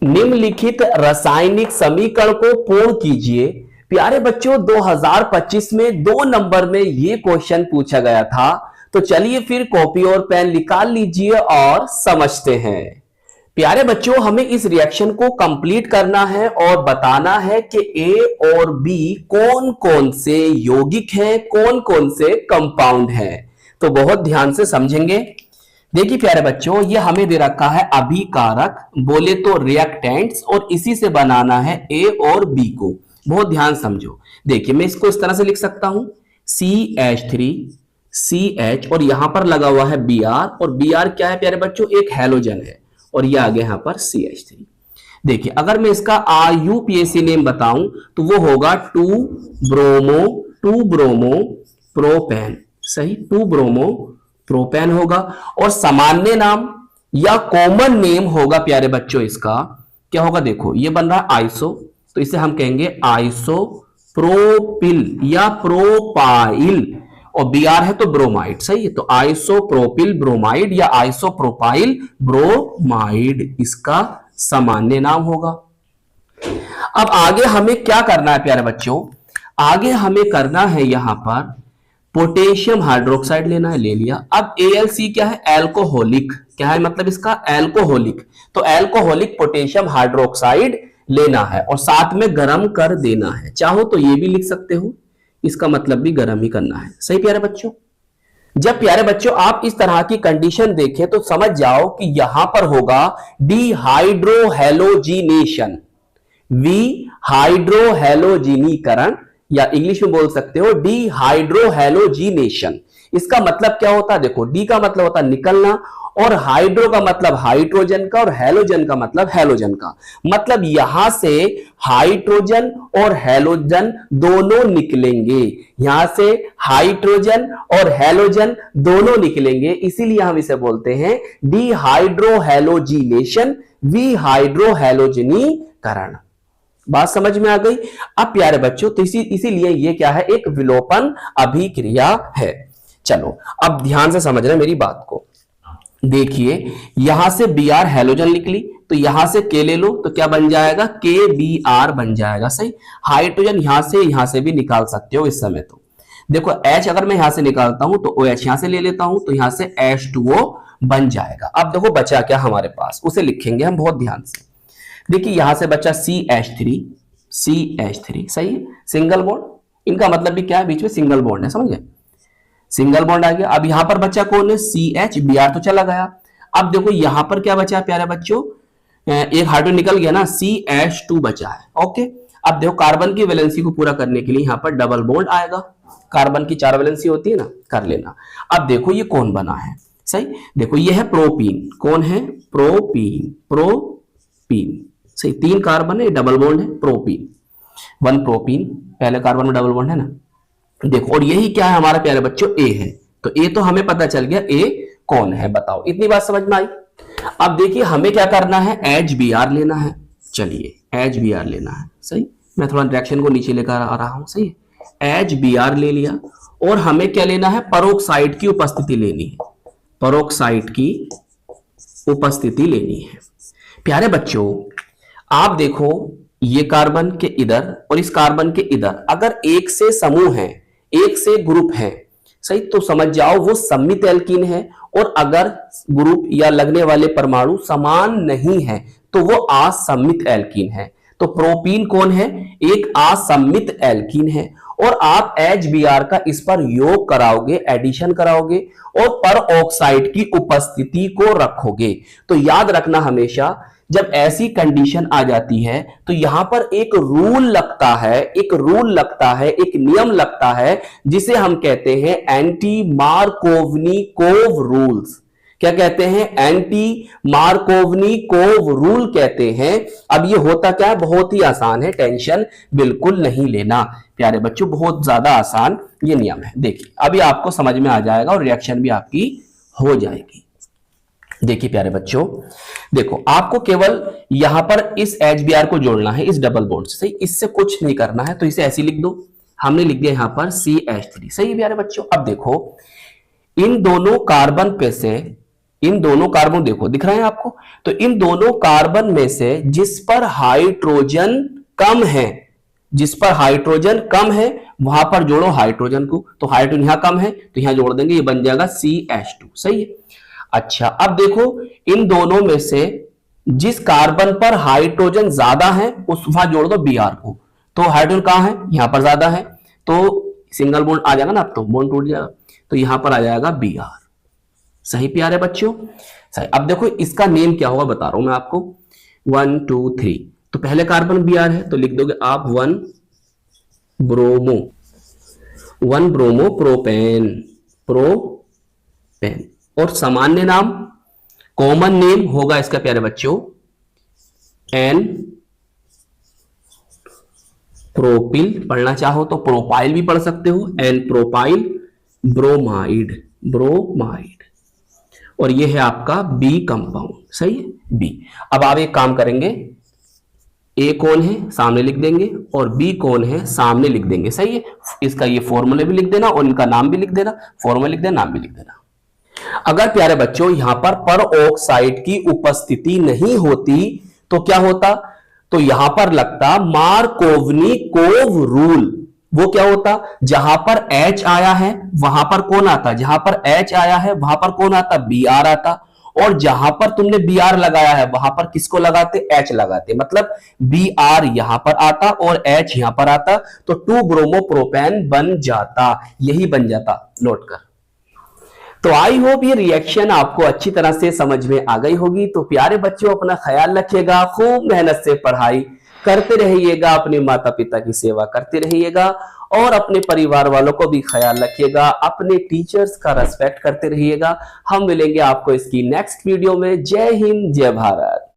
निम्नलिखित रासायनिक समीकरण को पूर्ण कीजिए। प्यारे बच्चों 2025 में 2 नंबर में यह क्वेश्चन पूछा गया था, तो चलिए फिर कॉपी और पेन निकाल लीजिए और समझते हैं। प्यारे बच्चों हमें इस रिएक्शन को कंप्लीट करना है और बताना है कि ए और बी कौन कौन से यौगिक हैं, कौन कौन से कंपाउंड हैं। तो बहुत ध्यान से समझेंगे। देखिए प्यारे बच्चों ये हमें दे रखा है अभिकारक, बोले तो रिएक्टेंट्स, और इसी से बनाना है ए और बी को। बहुत ध्यान समझो। देखिए मैं इसको इस तरह से लिख सकता हूं CH3 CH और यहां पर लगा हुआ है Br, और Br क्या है प्यारे बच्चों, एक हैलोजन है, और ये आ गया यहां पर CH3। देखिए अगर मैं इसका IUPAC नेम बताऊं तो वो होगा 2 ब्रोमो प्रोपेन। सही, 2 ब्रोमो प्रोपेन होगा। और सामान्य नाम या कॉमन नेम होगा प्यारे बच्चों इसका क्या होगा, देखो ये बन रहा है आइसो, तो इसे हम कहेंगे आइसोप्रोपिल या प्रोपाइल, और Br है तो ब्रोमाइड। सही है, तो आइसोप्रोपिल ब्रोमाइड या आइसोप्रोपाइल ब्रोमाइड इसका सामान्य नाम होगा। अब आगे हमें क्या करना है प्यारे बच्चों, आगे हमें करना है यहां पर पोटेशियम हाइड्रोक्साइड लेना है, ले लिया। अब AlC क्या है, एल्कोहलिक। क्या है मतलब इसका, एल्कोहलिक। तो एल्कोहलिक पोटेशियम हाइड्रोक्साइड लेना है और साथ में गर्म कर देना है। चाहो तो ये भी लिख सकते हो, इसका मतलब भी गर्म ही करना है। सही प्यारे बच्चों, जब प्यारे बच्चों आप इस तरह की कंडीशन देखें तो समझ जाओ कि यहां पर होगा डिहाइड्रोहेलोजिनेशन, हाइड्रोहेलोजिनीकरण, या इंग्लिश में बोल सकते हो डिहाइड्रोहेलोजिनेशन। इसका मतलब क्या होता है, देखो डी का मतलब होता है निकलना, और हाइड्रो का मतलब हाइड्रोजन का, और हेलोजन का मतलब हेलोजन का। मतलब यहां से हाइड्रोजन और हेलोजन दोनों निकलेंगे, यहां से हाइड्रोजन और हेलोजन दोनों निकलेंगे, इसीलिए हम इसे बोलते हैं डिहाइड्रोहेलोजिनेशन, विहाइड्रोहेलोजनीकरण। बात समझ में आ गई। अब प्यारे बच्चों तो इसीलिए ये क्या है, एक विलोपन अभिक्रिया है। चलो अब ध्यान से समझना मेरी बात को। देखिए यहां से Br हेलोजन निकली, तो यहां से K ले लो तो क्या बन जाएगा, KBr बन जाएगा। सही, हाइड्रोजन यहां से भी निकाल सकते हो इस समय। तो देखो H अगर मैं यहां से निकालता हूं तो OH यहां से ले लेता हूं, तो यहां से H2O बन जाएगा। अब देखो बचा क्या हमारे पास, उसे लिखेंगे हम बहुत ध्यान से। देखिए यहां से बचा CH3, सही है, सिंगल बॉन्ड, इनका मतलब भी क्या है, बीच में सिंगल बॉन्ड है, समझ गए, सिंगल बॉन्ड आ गया। अब यहां पर बचा कौन है, CH, Br तो चला गया। अब देखो यहां पर क्या बचा प्यारे बच्चों, एक हाइड्रोजन निकल गया ना, CH2 बचा है। ओके, अब देखो कार्बन की वैलेंसी को पूरा करने के लिए यहां पर डबल बॉन्ड आएगा, कार्बन की 4 वैलेंसी होती है ना, कर लेना। अब देखो ये कौन बना है, सही, देखो ये है प्रोपीन। कौन है, प्रोपीन, सही, 3 कार्बन है, डबल बॉन्ड है, प्रोपीन, 1 प्रोपीन, पहले कार्बन में डबल बॉन्ड है ना। देखो और यही क्या है हमारा प्यारे बच्चों, ए है। तो ए तो हमें पता चल गया ए कौन है, बताओ इतनी बात समझ में आई। अब देखिए हमें क्या करना है, HBr लेना है। चलिए HBr लेना है, सही, मैं थोड़ा रिएक्शन को नीचे लेकर आ रहा हूं, सही है, HBr ले लिया। और हमें क्या लेना है, परोक्साइड की उपस्थिति लेनी है, परोक्साइड की उपस्थिति लेनी है। प्यारे बच्चों आप देखो ये कार्बन के इधर और इस कार्बन के इधर अगर एक से समूह है, एक से ग्रुप है, सही, तो समझ जाओ वो सममित एल्कीन है। और अगर ग्रुप या लगने वाले परमाणु समान नहीं है तो वो असम्मित एल्कीन है। तो प्रोपीन कौन है, एक असम्मित एल्कीन है। और आप HBr का इस पर योग कराओगे, एडिशन कराओगे और पर ऑक्साइड की उपस्थिति को रखोगे। तो याद रखना हमेशा जब ऐसी कंडीशन आ जाती है तो यहां पर एक रूल लगता है, एक नियम लगता है, जिसे हम कहते हैं एंटी मार्कोवनिकोव रूल्स। क्या कहते हैं, एंटी मार्कोवनिकोव रूल कहते हैं। अब ये होता क्या है, बहुत ही आसान है, टेंशन बिल्कुल नहीं लेना प्यारे बच्चों, बहुत ज्यादा आसान ये नियम है। देखिए अभी आपको समझ में आ जाएगा और रिएक्शन भी आपकी हो जाएगी। देखिए प्यारे बच्चों, देखो आपको केवल यहां पर इस HBr को जोड़ना है इस डबल बॉन्ड से, सही, इससे कुछ नहीं करना है, तो इसे ऐसे लिख दो। हमने लिख दिया यहां पर CH3, सही है प्यारे बच्चों। अब देखो इन दोनों कार्बन पे से इन दोनों कार्बन देखो दिख रहे हैं आपको, तो इन दोनों कार्बन में से जिस पर हाइड्रोजन कम है, जिस पर हाइड्रोजन कम है वहां पर जोड़ो हाइड्रोजन को, तो हाइड्रोजन यहां कम है तो यहां जोड़ देंगे, ये बन जाएगा CH2। सही है। अच्छा अब देखो इन दोनों में से जिस कार्बन पर हाइड्रोजन ज्यादा है उस वहां जोड़ दो Br को, तो हाइड्रोजन कहां है, यहां पर ज्यादा है, तो सिंगल बॉन्ड आ जाएगा ना, अब तो बॉन्ड टूट जाएगा, तो यहां पर आ जाएगा Br। सही प्यारे बच्चों, सही। अब देखो इसका नेम क्या होगा बता रहा हूं मैं आपको, 1 2 3, तो पहले कार्बन Br है तो लिख दोगे आप 1 ब्रोमो प्रोपेन, और सामान्य नाम कॉमन नेम होगा इसका प्यारे बच्चों एन प्रोपिल, पढ़ना चाहो तो प्रोपाइल भी पढ़ सकते हो, एन प्रोपाइल ब्रोमाइड, और ये है आपका बी कंपाउंड। सही है, बी। अब आप एक काम करेंगे, ए कौन है सामने लिख देंगे और बी कौन है सामने लिख देंगे। सही है, इसका ये फॉर्मूला भी लिख देना और इनका नाम भी लिख देना, फॉर्मूला लिख देना, नाम भी लिख देना। अगर प्यारे बच्चों यहां पर ऑक्साइड की उपस्थिति नहीं होती तो क्या होता, तो यहां पर लगता मार्कोवनिकोव रूल। वो क्या होता, जहां पर H आया है वहां पर कौन आता, जहां पर H आया है वहां पर कौन आता, Br आता, और जहां पर तुमने Br लगाया है वहां पर किसको लगाते, H लगाते, मतलब Br यहां पर आता और H यहां पर आता, तो 2 ब्रोमो प्रोपेन बन जाता, यही बन जाता। नोट कर। तो आई होप ये रिएक्शन आपको अच्छी तरह से समझ में आ गई होगी। तो प्यारे बच्चों अपना ख्याल रखिएगा, खूब मेहनत से पढ़ाई करते रहिएगा, अपने माता पिता की सेवा करते रहिएगा और अपने परिवार वालों को भी ख्याल रखिएगा, अपने टीचर्स का रेस्पेक्ट करते रहिएगा। हम मिलेंगे आपको इसकी नेक्स्ट वीडियो में। जय हिंद, जय भारत।